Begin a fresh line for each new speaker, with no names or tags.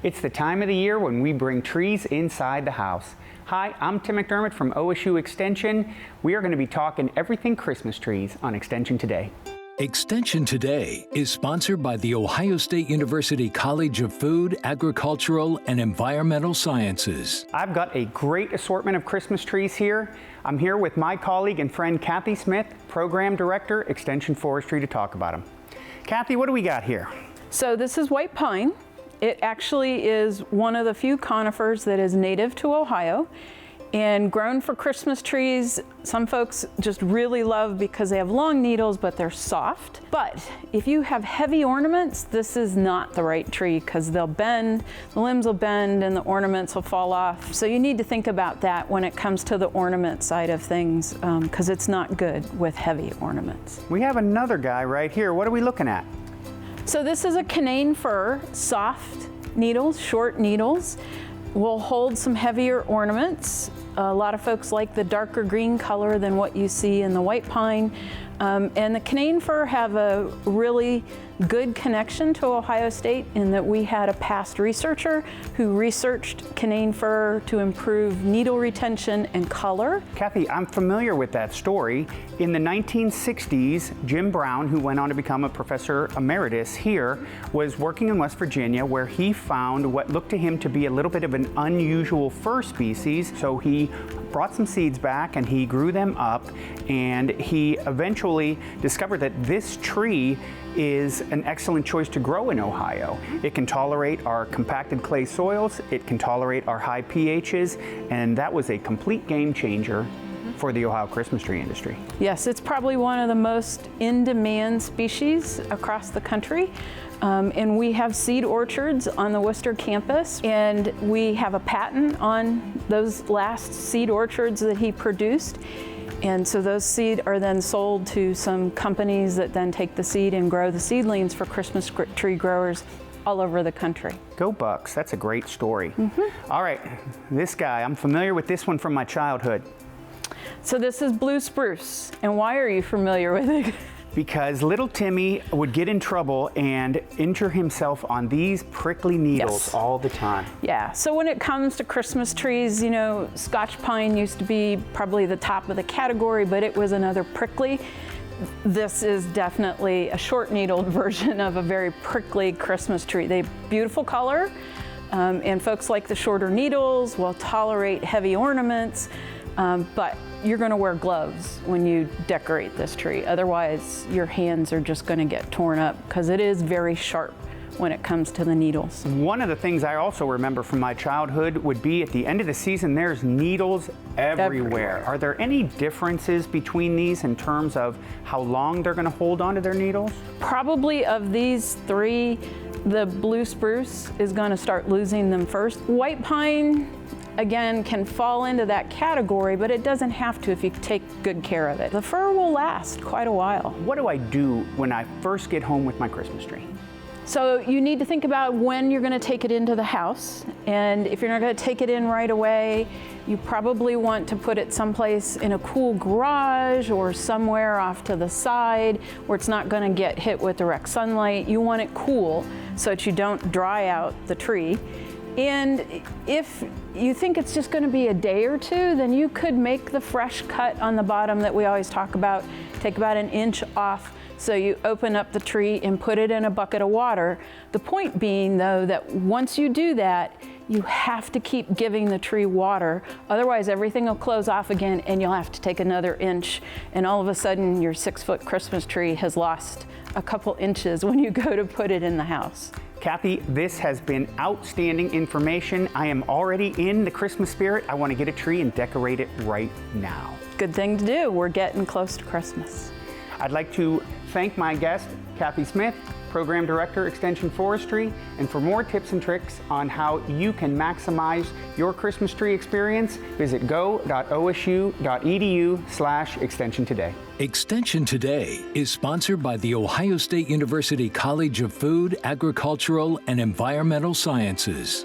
It's the time of the year when we bring trees inside the house. Hi, I'm Tim McDermott from OSU Extension. We are going to be talking everything Christmas trees on Extension Today.
Extension Today is sponsored by the Ohio State University College of Food, Agricultural, and Environmental Sciences.
I've got a great assortment of Christmas trees here. I'm here with my colleague and friend Kathy Smith, Program Director, Extension Forestry, to talk about them. Kathy, what do we got here?
So this is white pine. It actually is one of the few conifers that is native to Ohio and grown for Christmas trees. Some folks just really love because they have long needles, but they're soft. But if you have heavy ornaments, this is not the right tree because they'll bend, the limbs will bend, and the ornaments will fall off. So you need to think about that when it comes to the ornament side of things because it's not good with heavy ornaments.
We have another guy right here. What are we looking at?
So this is a Canaan fir, soft needles, short needles. Will hold some heavier ornaments. A lot of folks like the darker green color than what you see in the white pine. And the Canaan fir have a really good connection to Ohio State in that we had a past researcher who researched Canaan fir to improve needle retention and color.
Kathy, I'm familiar with that story. In the 1960s, Jim Brown, who went on to become a professor emeritus here, was working in West Virginia where he found what looked to him to be a little bit of an unusual fir species. So he brought some seeds back and he grew them up, and he eventually discovered that this tree is an excellent choice to grow in Ohio. It can tolerate our compacted clay soils, it can tolerate our high pHs, and that was a complete game changer for the Ohio Christmas tree industry.
Yes, it's probably one of the most in-demand species across the country. And we have seed orchards on the Worcester campus, and we have a patent on those last seed orchards that he produced. And so those seed are then sold to some companies that then take the seed and grow the seedlings for Christmas tree growers all over the country.
Go Bucks, that's a great story. All right, this guy, I'm familiar with this one from my childhood.
So this is blue spruce. And why are you familiar with it?
Because little Timmy would get in trouble and injure himself on these prickly needles all the time.
Yeah, so when it comes to Christmas trees, you know, Scotch pine used to be probably the top of the category, but it was another prickly. This is definitely a short-needled version of a very prickly Christmas tree. They have beautiful color, and folks like the shorter needles, will tolerate heavy ornaments, but you're going to wear gloves when you decorate this tree. Otherwise, your hands are just going to get torn up because it is very sharp when it comes to the needles.
One of the things I also remember from my childhood would be at the end of the season, there's needles everywhere. Are there any differences between these in terms of how long they're going to hold onto their needles?
Probably of these three, the blue spruce is going to start losing them first. White pine, again, can fall into that category, but it doesn't have to if you take good care of it. The fir will last quite a while.
What do I do when I first get home with my Christmas tree?
So you need to think about when you're going to take it into the house. And if you're not going to take it in right away, you probably want to put it someplace in a cool garage or somewhere off to the side where it's not going to get hit with direct sunlight. You want it cool so that you don't dry out the tree. And if you think it's just going to be a day or two, then you could make the fresh cut on the bottom that we always talk about, take about an inch off. So you open up the tree and put it in a bucket of water. The point being, though, that once you do that, you have to keep giving the tree water. Otherwise, everything will close off again and you'll have to take another inch. And all of a sudden, your 6-foot Christmas tree has lost a couple inches when you go to put it in the house.
Kathy, this has been outstanding information. I am already in the Christmas spirit. I want to get a tree and decorate it right now.
Good thing to do. We're getting close to Christmas.
I'd like to thank my guest, Kathy Smith, Program Director, Extension Forestry. And for more tips and tricks on how you can maximize your Christmas tree experience, visit go.osu.edu/Extension Today.
Extension Today is sponsored by the Ohio State University College of Food, Agricultural, and Environmental Sciences.